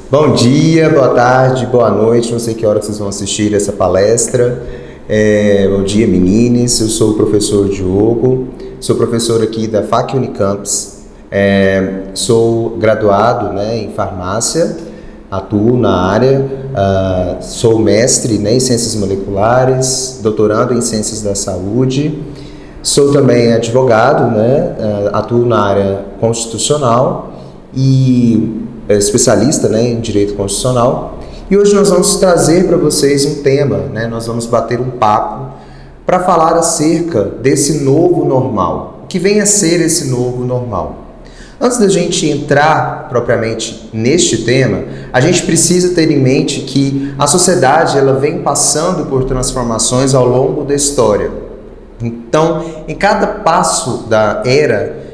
Bom dia, boa tarde, boa noite, não sei que hora que vocês vão assistir essa palestra. Bom dia, meninas, eu sou o professor Diogo, sou professor aqui da FAC Unicampus, sou graduado, em farmácia, atuo na área, sou mestre, em ciências moleculares, doutorando em ciências da saúde, sou também advogado, atuo na área constitucional e especialista, em direito constitucional. E hoje nós vamos trazer para vocês um tema, nós vamos bater um papo para falar acerca desse novo normal. O que vem a ser esse novo normal? Antes da gente entrar propriamente neste tema, a gente precisa ter em mente que a sociedade ela vem passando por transformações ao longo da história. Então, em cada passo da era,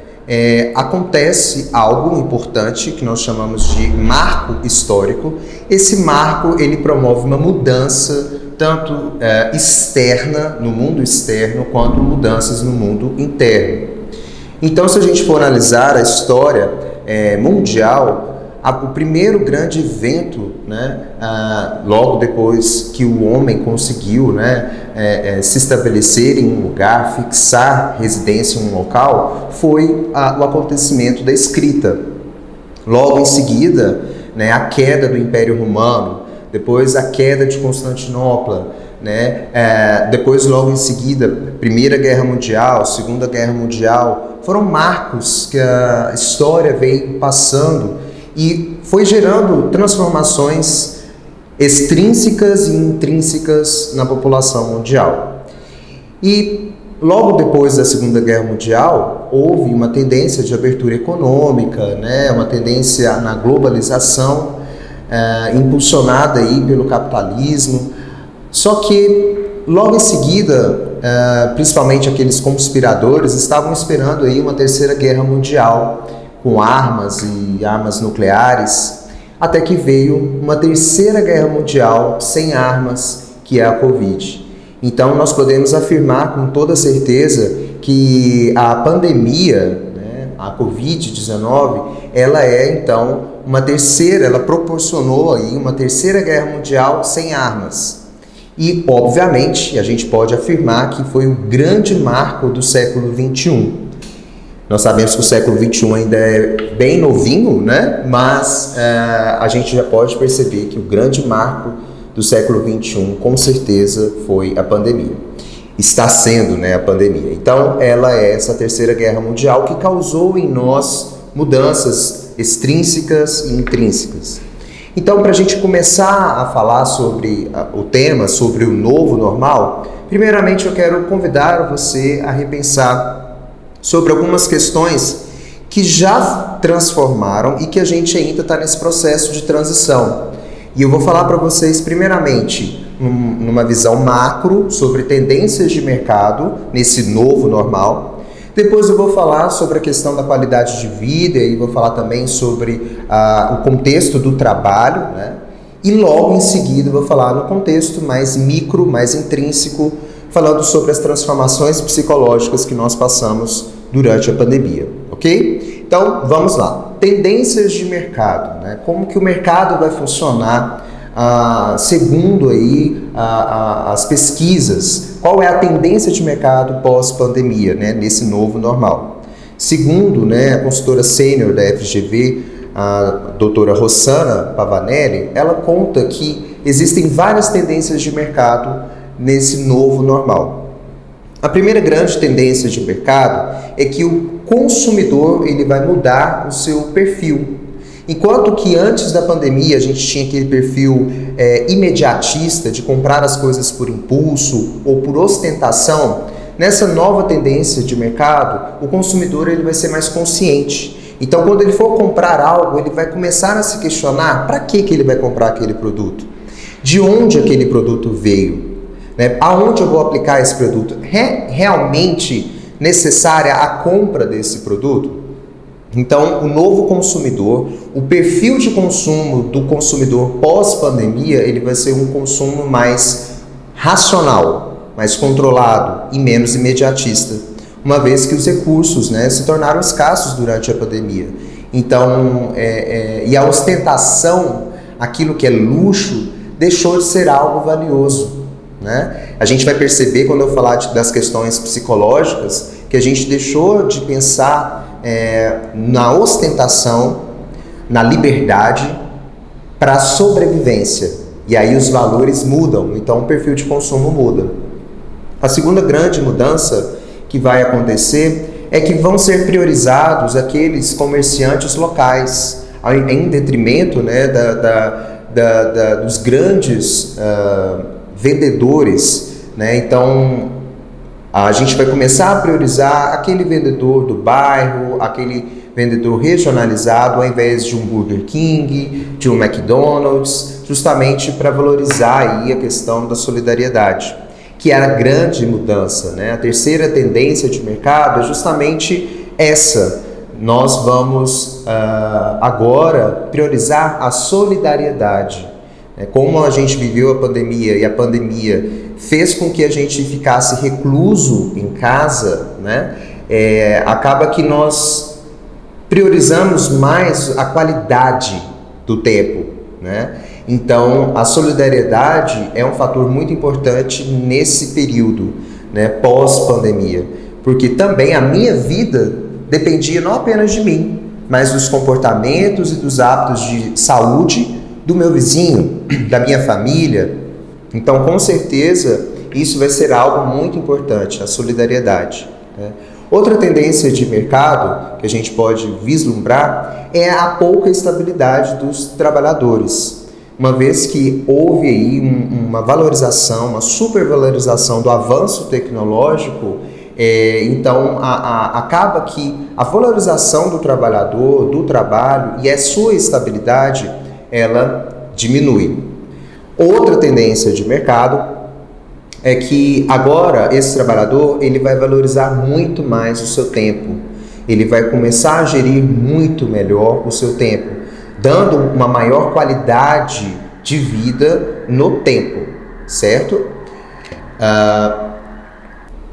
acontece algo importante que nós chamamos de marco histórico. Esse marco ele promove uma mudança tanto externa, no mundo externo, quanto mudanças no mundo interno. Então, se a gente for analisar a história mundial, o primeiro grande evento, logo depois que o homem conseguiu se estabelecer em um lugar, fixar residência em um local, foi o acontecimento da escrita. Logo em seguida, a queda do Império Romano, depois a queda de Constantinopla, depois logo em seguida, Primeira Guerra Mundial, Segunda Guerra Mundial, foram marcos que a história veio passando e foi gerando transformações extrínsecas e intrínsecas na população mundial. E logo depois da Segunda Guerra Mundial, houve uma tendência de abertura econômica, uma tendência na globalização, impulsionada aí pelo capitalismo. Só que logo em seguida, principalmente aqueles conspiradores, estavam esperando aí uma terceira guerra mundial, com armas e armas nucleares, até que veio uma terceira guerra mundial sem armas, que é a Covid. Então nós podemos afirmar com toda certeza que a pandemia, a Covid-19, ela então ela proporcionou aí uma terceira guerra mundial sem armas. E, obviamente, a gente pode afirmar que foi o grande marco do século XXI. Nós sabemos que o século XXI ainda é bem novinho, mas a gente já pode perceber que o grande marco do século XXI, com certeza, foi a pandemia. Está sendo, a pandemia. Então, ela é essa terceira guerra mundial que causou em nós mudanças extrínsecas e intrínsecas. Então, para a gente começar a falar sobre o tema, sobre o novo normal, primeiramente eu quero convidar você a repensar sobre algumas questões que já transformaram e que a gente ainda está nesse processo de transição. E eu vou falar para vocês, primeiramente, numa visão macro, sobre tendências de mercado nesse novo normal. Depois eu vou falar sobre a questão da qualidade de vida e vou falar também sobre o contexto do trabalho, E logo em seguida eu vou falar no contexto mais micro, mais intrínseco, falando sobre as transformações psicológicas que nós passamos durante a pandemia, ok? Então, vamos lá. Tendências de mercado, Como que o mercado vai funcionar segundo aí as pesquisas? Qual é a tendência de mercado pós-pandemia, nesse novo normal? Segundo, a consultora sênior da FGV, a doutora Rossana Pavanelli, ela conta que existem várias tendências de mercado nesse novo normal. A primeira grande tendência de mercado é que o consumidor ele vai mudar o seu perfil. Enquanto que antes da pandemia a gente tinha aquele perfil imediatista de comprar as coisas por impulso ou por ostentação, nessa nova tendência de mercado, o consumidor ele vai ser mais consciente. Então, quando ele for comprar algo, ele vai começar a se questionar para que ele vai comprar aquele produto, de onde aquele produto veio. Aonde eu vou aplicar esse produto? É realmente necessária a compra desse produto? Então, o novo consumidor, o perfil de consumo do consumidor pós-pandemia, ele vai ser um consumo mais racional, mais controlado e menos imediatista, uma vez que os recursos se tornaram escassos durante a pandemia. Então, e a ostentação aquilo que é luxo deixou de ser algo valioso, né? A gente vai perceber, quando eu falar das questões psicológicas, que a gente deixou de pensar na ostentação, na liberdade, para a sobrevivência. E aí os valores mudam, então o perfil de consumo muda. A segunda grande mudança que vai acontecer é que vão ser priorizados aqueles comerciantes locais, em detrimento, né, dos grandes vendedores, né? Então a gente vai começar a priorizar aquele vendedor do bairro, aquele vendedor regionalizado, ao invés de um Burger King, de um McDonald's, justamente para valorizar aí a questão da solidariedade, que era a grande mudança, né? A terceira tendência de mercado é justamente essa. Nós vamos agora priorizar a solidariedade. Como a gente viveu a pandemia e a pandemia fez com que a gente ficasse recluso em casa, né? Acaba que nós priorizamos mais a qualidade do tempo, né? Então, a solidariedade é um fator muito importante nesse período, né, pós-pandemia, porque também a minha vida dependia não apenas de mim, mas dos comportamentos e dos hábitos de saúde do meu vizinho, da minha família. Então, com certeza, isso vai ser algo muito importante, a solidariedade, né? Outra tendência de mercado que a gente pode vislumbrar é a pouca estabilidade dos trabalhadores. Uma vez que houve aí uma valorização, uma supervalorização do avanço tecnológico, então acaba que a valorização do trabalhador, do trabalho e a sua estabilidade, ela diminui. Outra tendência de mercado é que agora esse trabalhador ele vai valorizar muito mais o seu tempo. Ele vai começar a gerir muito melhor o seu tempo, dando uma maior qualidade de vida no tempo, certo?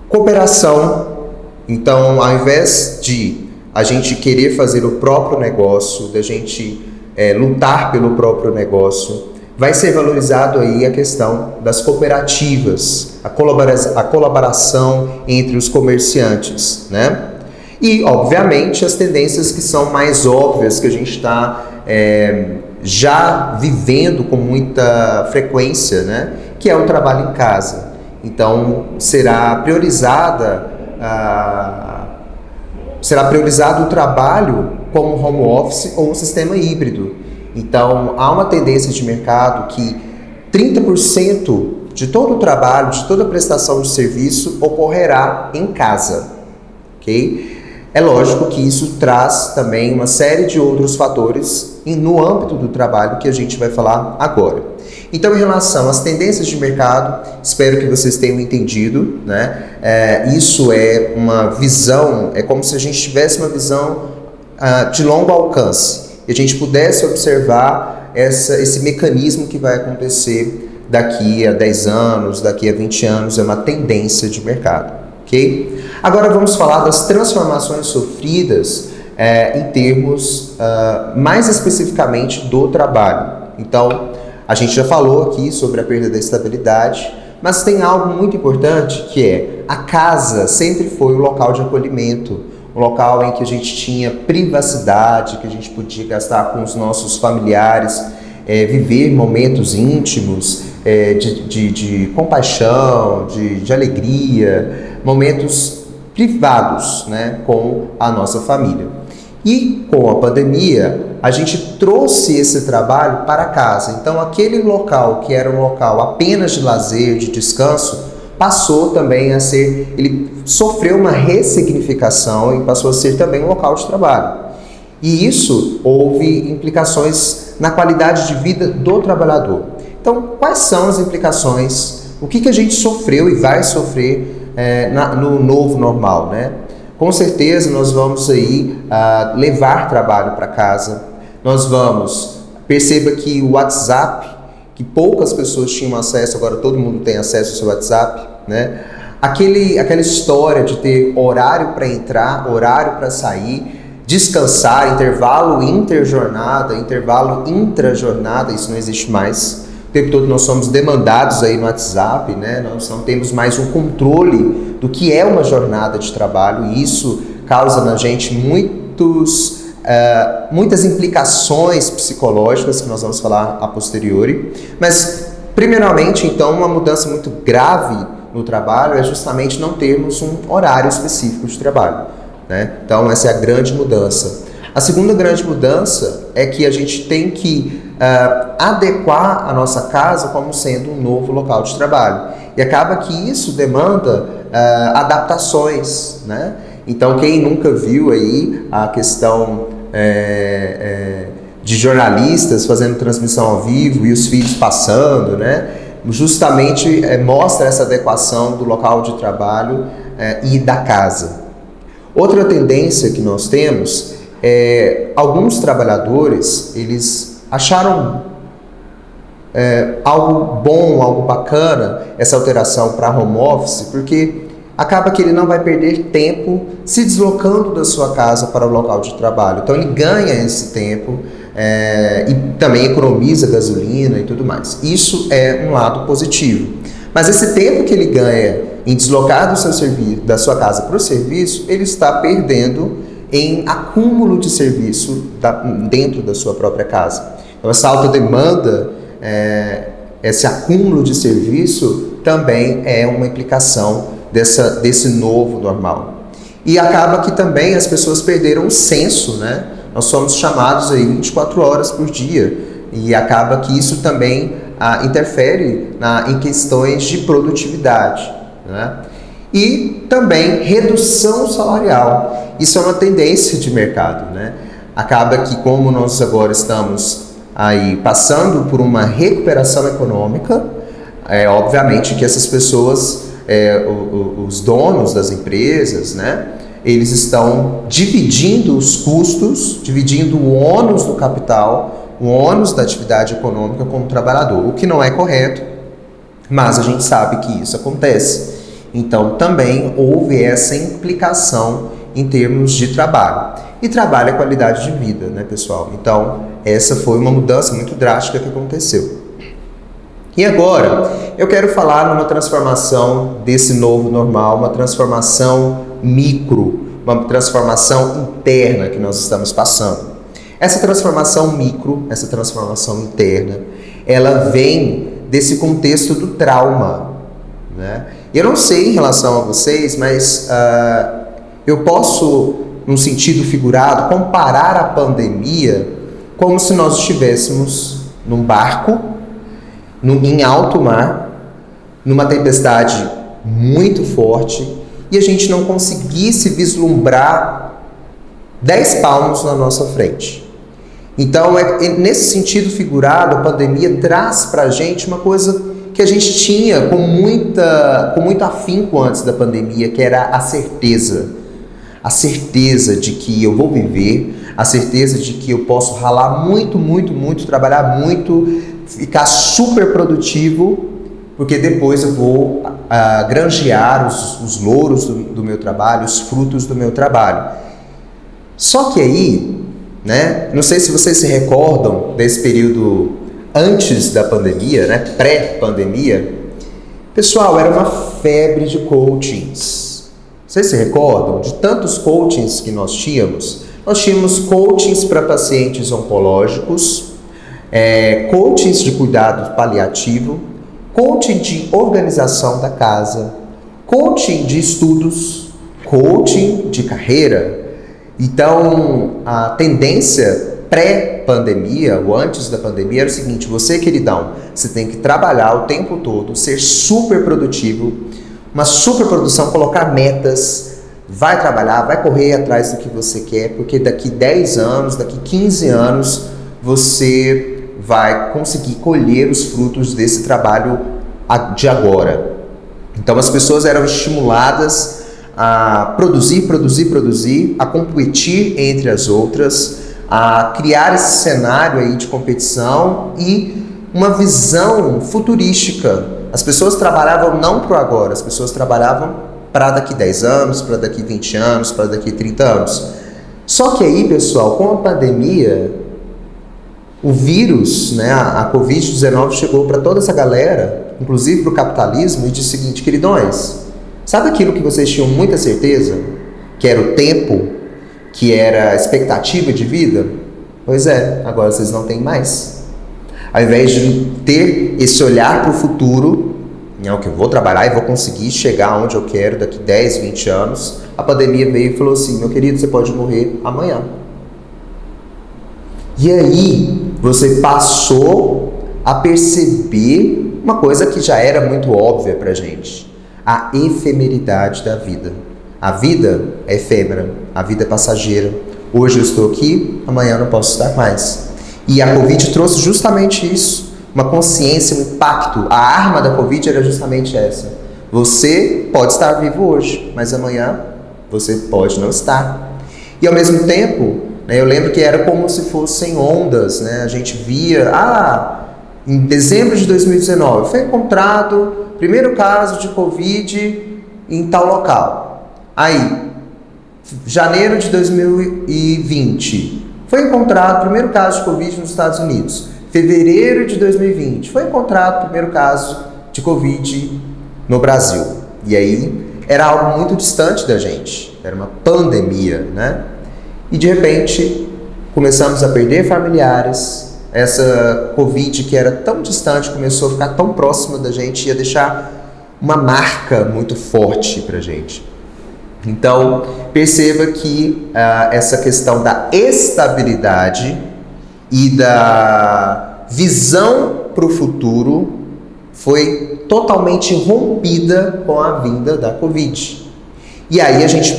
Cooperação. Então, ao invés de a gente querer fazer o próprio negócio, da gente lutar pelo próprio negócio, vai ser valorizado aí a questão das cooperativas, a colaboração entre os comerciantes, né? E, obviamente, as tendências que são mais óbvias, que a gente está já vivendo com muita frequência, né? Que é o trabalho em casa. Então, será priorizado o trabalho como home office ou um sistema híbrido. Então, há uma tendência de mercado que 30% de todo o trabalho, de toda a prestação de serviço ocorrerá em casa, ok? É lógico que isso traz também uma série de outros fatores no âmbito do trabalho que a gente vai falar agora. Então, em relação às tendências de mercado, espero que vocês tenham entendido, né? Isso é uma visão, é como se a gente tivesse uma visão de longo alcance. E a gente pudesse observar esse mecanismo que vai acontecer daqui a 10 anos, daqui a 20 anos, é uma tendência de mercado, ok? Agora vamos falar das transformações sofridas em termos mais especificamente do trabalho. Então, a gente já falou aqui sobre a perda da estabilidade, mas tem algo muito importante que é a casa sempre foi o local de acolhimento, um local em que a gente tinha privacidade, que a gente podia gastar com os nossos familiares, viver momentos íntimos, de compaixão, de alegria, momentos privados, né, com a nossa família. E com a pandemia, a gente trouxe esse trabalho para casa. Então, aquele local que era um local apenas de lazer, de descanso, passou também a ser, ele sofreu uma ressignificação e passou a ser também um local de trabalho. E isso houve implicações na qualidade de vida do trabalhador. Então, quais são as implicações? O que a gente sofreu e vai sofrer no novo normal, né? Com certeza nós vamos aí levar trabalho para casa. Nós vamos, perceba que o WhatsApp, que poucas pessoas tinham acesso, agora todo mundo tem acesso ao seu WhatsApp, né? Aquela história de ter horário para entrar, horário para sair, descansar, intervalo interjornada, intervalo intrajornada, isso não existe mais. O tempo todo nós somos demandados aí no WhatsApp, né? Nós não temos mais um controle do que é uma jornada de trabalho, e isso causa na gente muitas implicações psicológicas, que nós vamos falar a posteriori. Mas, primeiramente, então, uma mudança muito grave no trabalho é justamente não termos um horário específico de trabalho, né? Então, essa é a grande mudança. A segunda grande mudança é que a gente tem que adequar a nossa casa como sendo um novo local de trabalho. E acaba que isso demanda adaptações, né? Então, quem nunca viu aí a questão de jornalistas fazendo transmissão ao vivo e os filhos passando, né? Justamente mostra essa adequação do local de trabalho e da casa. Outra tendência que nós temos alguns trabalhadores, eles acharam algo bom, algo bacana, essa alteração para home office, porque acaba que ele não vai perder tempo se deslocando da sua casa para o local de trabalho. Então ele ganha esse tempo e também economiza gasolina e tudo mais. Isso é um lado positivo. Mas esse tempo que ele ganha em deslocar da sua casa para o serviço, ele está perdendo em acúmulo de serviço dentro da sua própria casa. Então, essa alta demanda, esse acúmulo de serviço também é uma implicação desse novo normal. E acaba que também as pessoas perderam o senso, né? Nós somos chamados aí 24 horas por dia, e acaba que isso também interfere em questões de produtividade, né? E também redução salarial. Isso é uma tendência de mercado, né? Acaba que, como nós agora estamos aí passando por uma recuperação econômica, obviamente que essas pessoas, os donos das empresas, né, eles estão dividindo os custos, dividindo o ônus do capital, o ônus da atividade econômica com o trabalhador, o que não é correto, mas a gente sabe que isso acontece. Então, também houve essa implicação em termos de trabalho. E trabalho é qualidade de vida, né, pessoal? Então, essa foi uma mudança muito drástica que aconteceu. E agora, eu quero falar numa transformação desse novo normal, uma transformação micro, uma transformação interna que nós estamos passando. Essa transformação micro, essa transformação interna, ela vem desse contexto do trauma, né? Eu não sei em relação a vocês, mas eu posso, num sentido figurado, comparar a pandemia como se nós estivéssemos num barco, em alto mar, numa tempestade muito forte, e a gente não conseguisse vislumbrar 10 palmos na nossa frente. Então, nesse sentido figurado, a pandemia traz para a gente uma coisa que a gente tinha com muito afinco antes da pandemia, que era a certeza de que eu vou viver, a certeza de que eu posso ralar muito, trabalhar muito, ficar super produtivo, porque depois eu vou granjear os louros do meu trabalho, os frutos do meu trabalho. Só que aí, né, não sei se vocês se recordam desse período antes da pandemia, né, pré-pandemia, pessoal, era uma febre de coachings. Vocês se recordam de tantos coachings que nós tínhamos? Nós tínhamos coachings para pacientes oncológicos, coachings de cuidado paliativo, coaching de organização da casa, coaching de estudos, coaching de carreira. Então, a tendência pré-pandemia, ou antes da pandemia, era o seguinte: você, queridão, você tem que trabalhar o tempo todo, ser super produtivo, uma super produção, colocar metas, vai trabalhar, vai correr atrás do que você quer, porque daqui 10 anos, daqui 15 anos, você vai conseguir colher os frutos desse trabalho de agora. Então, as pessoas eram estimuladas a produzir, a competir entre as outras, a criar esse cenário aí de competição e uma visão futurística. As pessoas trabalhavam não para o agora, as pessoas trabalhavam para daqui 10 anos, para daqui 20 anos, para daqui 30 anos. Só que aí, pessoal, com a pandemia, o vírus, né, a Covid-19 chegou para toda essa galera, inclusive para o capitalismo, e disse o seguinte: queridões, sabe aquilo que vocês tinham muita certeza? Que era o tempo, que era a expectativa de vida? Pois é, agora vocês não têm mais. Ao invés de ter esse olhar para o futuro, não, que eu vou trabalhar e vou conseguir chegar onde eu quero daqui 10, 20 anos, a pandemia veio e falou assim: meu querido, você pode morrer amanhã. E aí você passou a perceber uma coisa que já era muito óbvia pra gente: a efemeridade da vida. A vida é efêmera, a vida é passageira. Hoje eu estou aqui, amanhã eu não posso estar mais. E a Covid trouxe justamente isso, uma consciência, um impacto. A arma da Covid era justamente essa: você pode estar vivo hoje, mas amanhã você pode não estar. E ao mesmo tempo, eu lembro que era como se fossem ondas, né? A gente via, em dezembro de 2019, foi encontrado o primeiro caso de Covid em tal local. Aí, janeiro de 2020, foi encontrado o primeiro caso de Covid nos Estados Unidos. Fevereiro de 2020, foi encontrado o primeiro caso de Covid no Brasil. E aí, era algo muito distante da gente, era uma pandemia, né? E de repente, começamos a perder familiares, essa Covid que era tão distante começou a ficar tão próxima da gente, ia deixar uma marca muito forte pra gente. Então, perceba que essa questão da estabilidade e da visão para o futuro foi totalmente rompida com a vinda da Covid. E aí a gente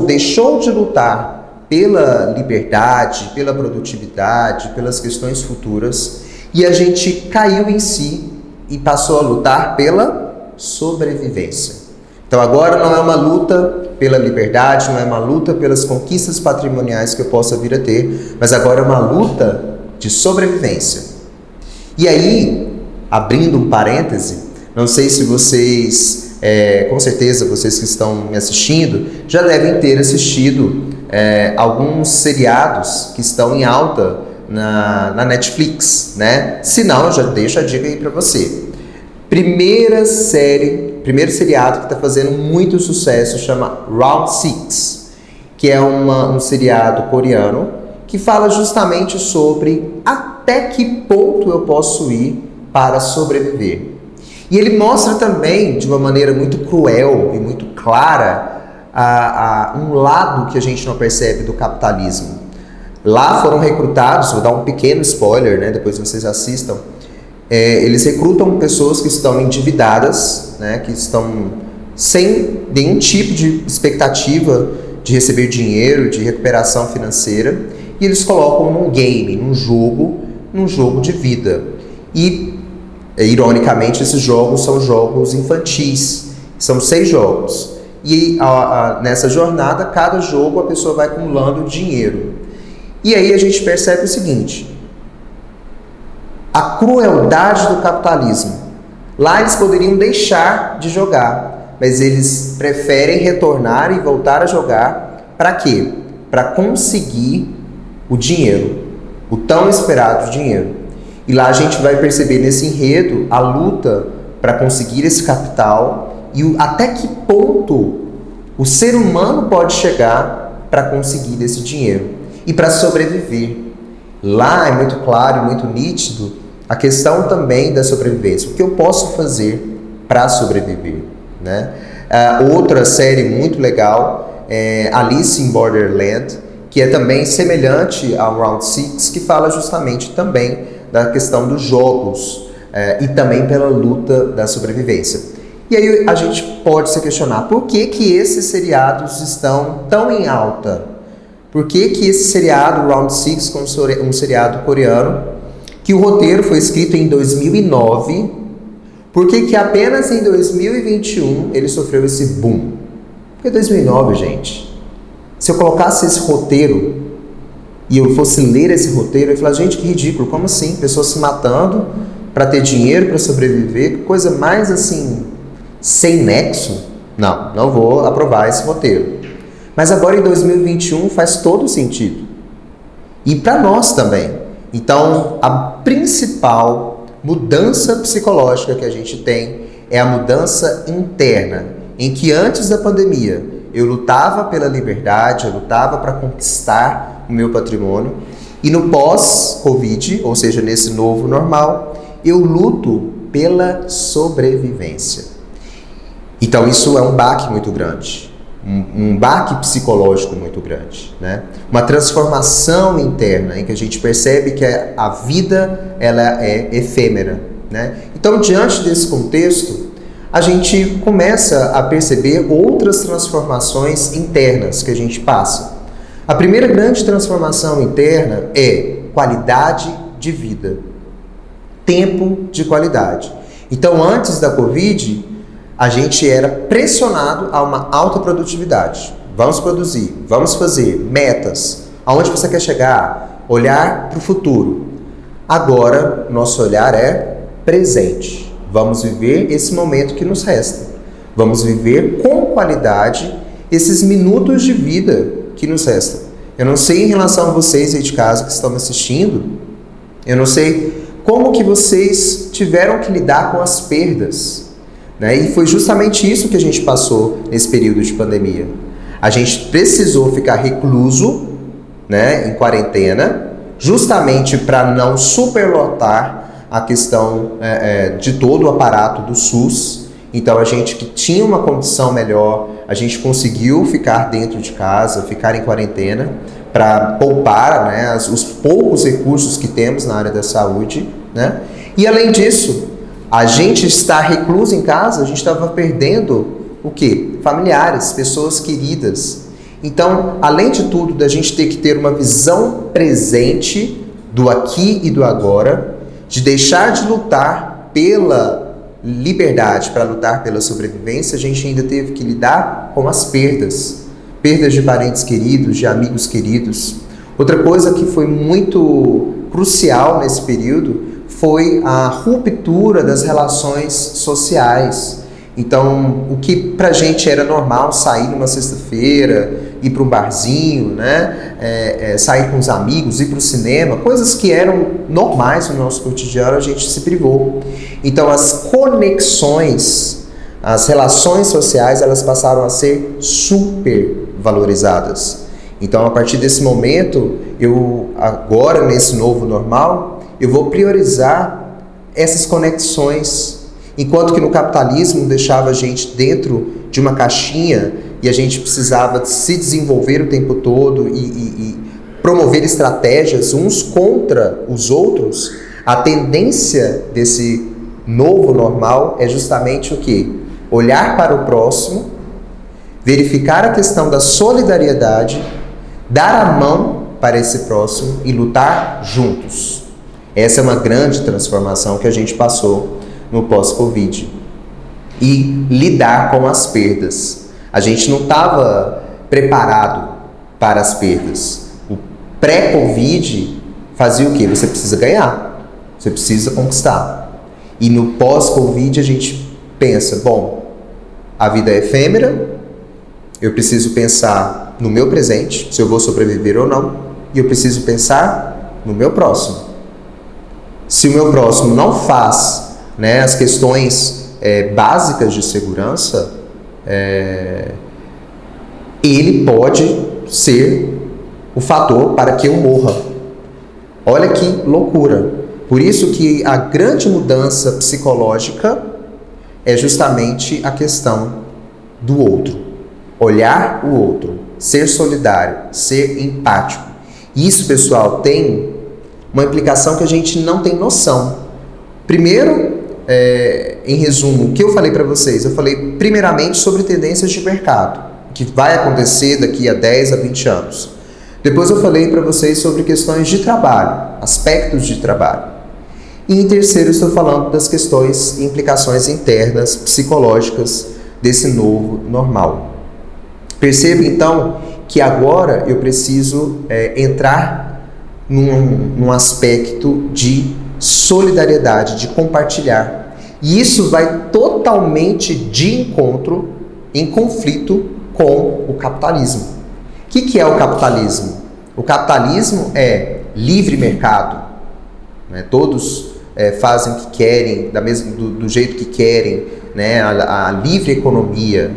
deixou de lutar pela liberdade, pela produtividade, pelas questões futuras, e a gente caiu em si e passou a lutar pela sobrevivência. Então agora não é uma luta pela liberdade, não é uma luta pelas conquistas patrimoniais que eu possa vir a ter, mas agora é uma luta de sobrevivência. E aí, abrindo um parêntese, não sei se vocês, com certeza vocês que estão me assistindo, já devem ter assistido alguns seriados que estão em alta na Netflix, né? Se não, eu já deixo a dica aí para você. Primeiro seriado que está fazendo muito sucesso chama Round 6, que é um seriado coreano que fala justamente sobre até que ponto eu posso ir para sobreviver. E ele mostra também, de uma maneira muito cruel e muito clara, um lado que a gente não percebe do capitalismo. Lá foram recrutados, vou dar um pequeno spoiler, né, depois vocês assistam, eles recrutam pessoas que estão endividadas, né, que estão sem nenhum tipo de expectativa de receber dinheiro, de recuperação financeira, e eles colocam num game, num jogo de vida. E, ironicamente, esses jogos são jogos infantis, são 6 jogos. E nessa jornada, cada jogo a pessoa vai acumulando dinheiro. E aí a gente percebe o seguinte: a crueldade do capitalismo. Lá eles poderiam deixar de jogar, mas eles preferem retornar e voltar a jogar. Para quê? Para conseguir o dinheiro, o tão esperado dinheiro. E lá a gente vai perceber nesse enredo a luta para conseguir esse capital e até que ponto o ser humano pode chegar para conseguir esse dinheiro e para sobreviver. Lá é muito claro e muito nítido a questão também da sobrevivência. O que eu posso fazer para sobreviver, né? Outra série muito legal é Alice in Borderland, que é também semelhante ao Round 6, que fala justamente também da questão dos jogos e também pela luta da sobrevivência. E aí a gente pode se questionar: por que esses seriados estão tão em alta? Por que esse seriado, Round 6, como um seriado coreano, que o roteiro foi escrito em 2009, por que apenas em 2021 ele sofreu esse boom? Porque 2009, gente, se eu colocasse esse roteiro e eu fosse ler esse roteiro, eu ia falar: gente, que ridículo, como assim? Pessoas se matando para ter dinheiro, para sobreviver, que coisa mais assim, sem nexo. Não vou aprovar esse roteiro. Mas agora em 2021 faz todo sentido. E para nós também. Então, a principal mudança psicológica que a gente tem é a mudança interna, em que antes da pandemia eu lutava pela liberdade, eu lutava para conquistar o meu patrimônio, e no pós-Covid, ou seja, nesse novo normal, eu luto pela sobrevivência. Então isso é um baque muito grande, um baque psicológico muito grande, né? Uma transformação interna em que a gente percebe que a vida ela é efêmera, né? Então, diante desse contexto, a gente começa a perceber outras transformações internas que a gente passa. A primeira grande transformação interna é qualidade de vida, tempo de qualidade. Então, antes da Covid, a gente era pressionado a uma alta produtividade. Vamos produzir, vamos fazer metas, aonde você quer chegar, olhar para o futuro. Agora, nosso olhar é presente. Vamos viver esse momento que nos resta. Vamos viver com qualidade esses minutos de vida que nos restam. Eu não sei em relação a vocês aí de casa que estão me assistindo, eu não sei como que vocês tiveram que lidar com as perdas, né? E foi justamente isso que a gente passou nesse período de pandemia. A gente precisou ficar recluso, né, em quarentena, justamente para não superlotar a questão de todo o aparato do SUS. Então, a gente que tinha uma condição melhor, a gente conseguiu ficar dentro de casa, ficar em quarentena, para poupar, né, os poucos recursos que temos na área da saúde, né? E, além disso, a gente estar recluso em casa, a gente estava perdendo o quê? Familiares, pessoas queridas. Então, além de tudo, da gente ter que ter uma visão presente do aqui e do agora, de deixar de lutar pela liberdade para lutar pela sobrevivência, a gente ainda teve que lidar com as perdas. Perdas de parentes queridos, de amigos queridos. Outra coisa que foi muito crucial nesse período foi a ruptura das relações sociais. Então, o que pra gente era normal, sair numa sexta-feira, ir para um barzinho, né? Sair com os amigos, ir para o cinema, coisas que eram normais no nosso cotidiano, a gente se privou. Então, as conexões, as relações sociais, elas passaram a ser super valorizadas. Então, a partir desse momento, agora nesse novo normal, eu vou priorizar essas conexões. Enquanto que no capitalismo deixava a gente dentro de uma caixinha e a gente precisava se desenvolver o tempo todo e promover estratégias uns contra os outros, a tendência desse novo normal é justamente o quê? Olhar para o próximo, verificar a questão da solidariedade, dar a mão para esse próximo e lutar juntos. Essa é uma grande transformação que a gente passou no pós-Covid. E lidar com as perdas. A gente não estava preparado para as perdas. O pré-Covid fazia o quê? Você precisa ganhar, você precisa conquistar. E no pós-Covid a gente pensa, bom, a vida é efêmera, eu preciso pensar no meu presente, se eu vou sobreviver ou não, e eu preciso pensar no meu próximo. Se o meu próximo não faz, né, as questões básicas de segurança, ele pode ser o fator para que eu morra. Olha que loucura. Por isso que a grande mudança psicológica é justamente a questão do outro. Olhar o outro, ser solidário, ser empático. Isso, pessoal, tem uma implicação que a gente não tem noção. Primeiro, em resumo, o que eu falei para vocês? Eu falei primeiramente sobre tendências de mercado, que vai acontecer daqui a 10 a 20 anos. Depois eu falei para vocês sobre questões de trabalho, aspectos de trabalho. E em terceiro, estou falando das questões e implicações internas, psicológicas desse novo normal. Perceba então que agora eu preciso entrar num aspecto de solidariedade, de compartilhar. E isso vai totalmente de encontro, em conflito com o capitalismo. que é o capitalismo? O capitalismo é livre mercado, né? Todos fazem o que querem, do jeito que querem, né? A livre economia.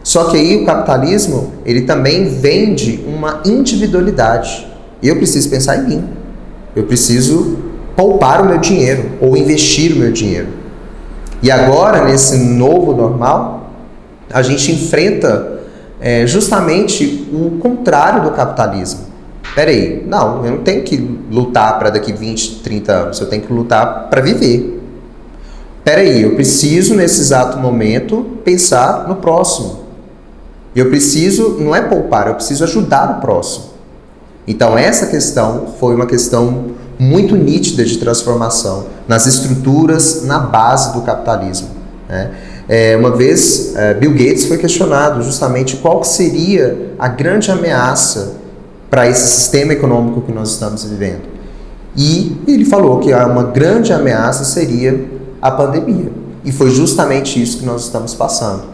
Só que aí o capitalismo, ele também vende uma individualidade. Eu preciso pensar em mim. Eu preciso poupar o meu dinheiro ou investir o meu dinheiro. E agora, nesse novo normal, a gente enfrenta justamente o contrário do capitalismo. Peraí, não, eu não tenho que lutar para daqui 20, 30 anos, eu tenho que lutar para viver. Peraí, eu preciso nesse exato momento pensar no próximo. Eu preciso, não é poupar, eu preciso ajudar o próximo. Então essa questão foi uma questão muito nítida de transformação nas estruturas, na base do capitalismo, né? Uma vez, Bill Gates foi questionado justamente qual seria a grande ameaça para esse sistema econômico que nós estamos vivendo. E ele falou que uma grande ameaça seria a pandemia. E foi justamente isso que nós estamos passando.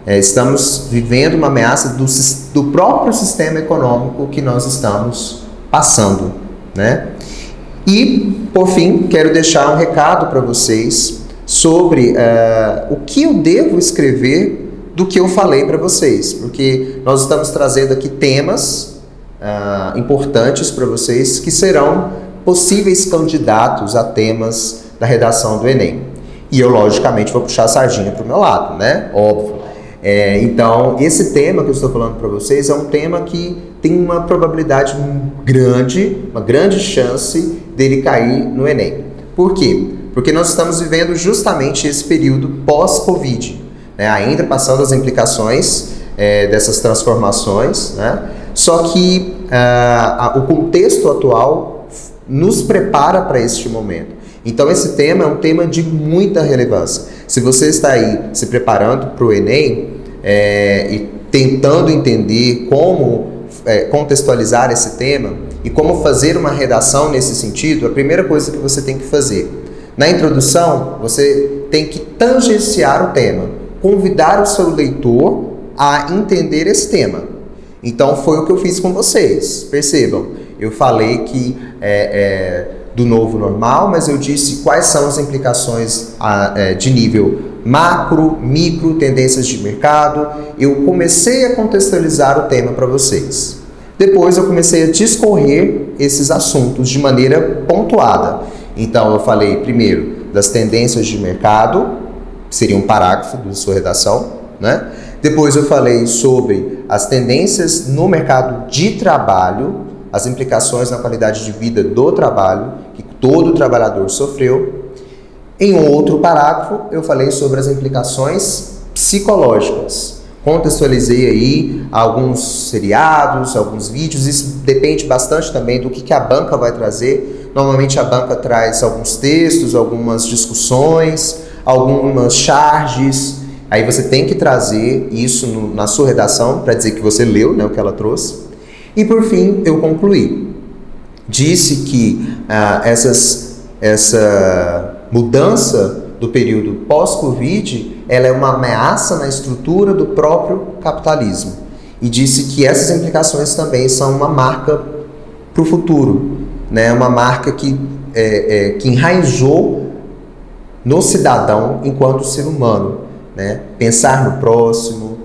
Estamos vivendo uma ameaça do próprio sistema econômico que nós estamos passando, né? E, por fim, quero deixar um recado para vocês sobre o que eu devo escrever do que eu falei para vocês, porque nós estamos trazendo aqui temas importantes para vocês que serão possíveis candidatos a temas da redação do Enem. E eu, logicamente, vou puxar a sardinha para o meu lado, né? Óbvio. Então, esse tema que eu estou falando para vocês é um tema que tem uma probabilidade grande, uma grande chance dele cair no Enem. Por quê? Porque nós estamos vivendo justamente esse período pós-Covid, né? Ainda passando as implicações dessas transformações, né? Só que o contexto atual nos prepara para este momento. Então esse tema é um tema de muita relevância. Se você está aí se preparando para o Enem e tentando entender como contextualizar esse tema e como fazer uma redação nesse sentido, a primeira coisa que você tem que fazer, na introdução, você tem que tangenciar o tema, convidar o seu leitor a entender esse tema. Então foi o que eu fiz com vocês. Percebam, eu falei que do novo normal, mas eu disse quais são as implicações de nível macro, micro, tendências de mercado. Eu comecei a contextualizar o tema para vocês. Depois eu comecei a discorrer esses assuntos de maneira pontuada. Então eu falei primeiro das tendências de mercado, que seria um parágrafo da sua redação, né? Depois eu falei sobre as tendências no mercado de trabalho, as implicações na qualidade de vida do trabalho, que todo trabalhador sofreu. Em um outro parágrafo, eu falei sobre as implicações psicológicas. Contextualizei aí alguns seriados, alguns vídeos, isso depende bastante também do que a banca vai trazer. Normalmente a banca traz alguns textos, algumas discussões, algumas charges. Aí você tem que trazer isso na sua redação para dizer que você leu, né, o que ela trouxe. E por fim, eu concluí. Disse que essa mudança do período pós-Covid, ela é uma ameaça na estrutura do próprio capitalismo. E disse que essas implicações também são uma marca para o futuro, né? Uma marca que enraizou no cidadão enquanto ser humano, né? Pensar no próximo,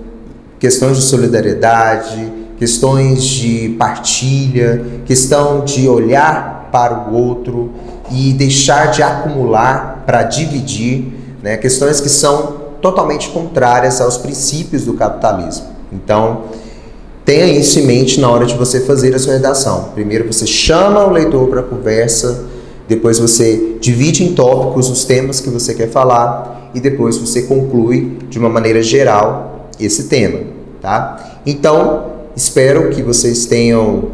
questões de solidariedade, questões de partilha, questão de olhar para o outro e deixar de acumular para dividir, né? Questões que são totalmente contrárias aos princípios do capitalismo. Então, tenha isso em mente na hora de você fazer a sua redação. Primeiro você chama o leitor para a conversa, depois você divide em tópicos os temas que você quer falar e depois você conclui de uma maneira geral esse tema, tá? Então, espero que vocês tenham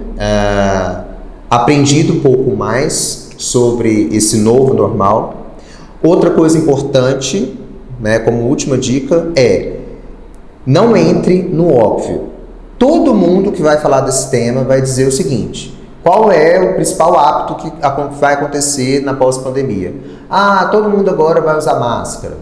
aprendido um pouco mais sobre esse novo normal. Outra coisa importante, né, como última dica, não entre no óbvio. Todo mundo que vai falar desse tema vai dizer o seguinte: qual é o principal hábito que vai acontecer na pós-pandemia? Todo mundo agora vai usar máscara.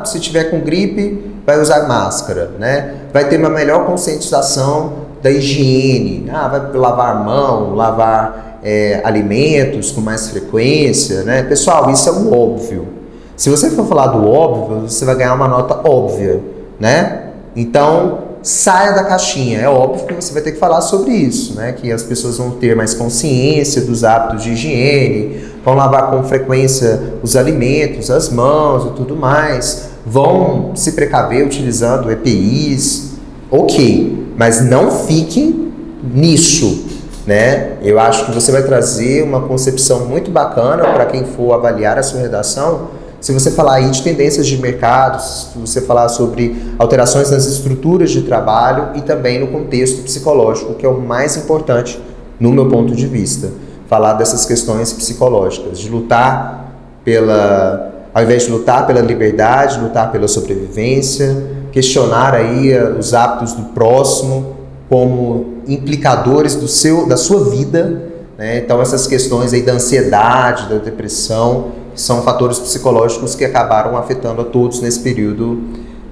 Se tiver com gripe, vai usar máscara, né? Vai ter uma melhor conscientização da higiene, vai lavar a mão, lavar alimentos com mais frequência, né? Pessoal, isso é um óbvio. Se você for falar do óbvio, você vai ganhar uma nota óbvia, né? Então, saia da caixinha. É óbvio que você vai ter que falar sobre isso, né? Que as pessoas vão ter mais consciência dos hábitos de higiene, vão lavar com frequência os alimentos, as mãos e tudo mais, vão se precaver utilizando EPIs, ok, mas não fiquem nisso, né? Eu acho que você vai trazer uma concepção muito bacana para quem for avaliar a sua redação. Se você falar aí de tendências de mercado, se você falar sobre alterações nas estruturas de trabalho e também no contexto psicológico, que é o mais importante no meu ponto de vista. Falar dessas questões psicológicas, de lutar ao invés de lutar pela liberdade, lutar pela sobrevivência, questionar aí os hábitos do próximo como implicadores da sua vida, né? Então essas questões aí da ansiedade, da depressão, são fatores psicológicos que acabaram afetando a todos nesse período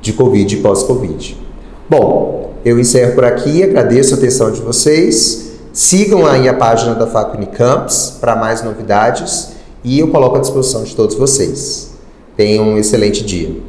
de Covid e pós-Covid. Bom, eu encerro por aqui, agradeço a atenção de vocês, sigam aí a página da Fac Unicampus para mais novidades e eu coloco à disposição de todos vocês. Tenham um excelente dia.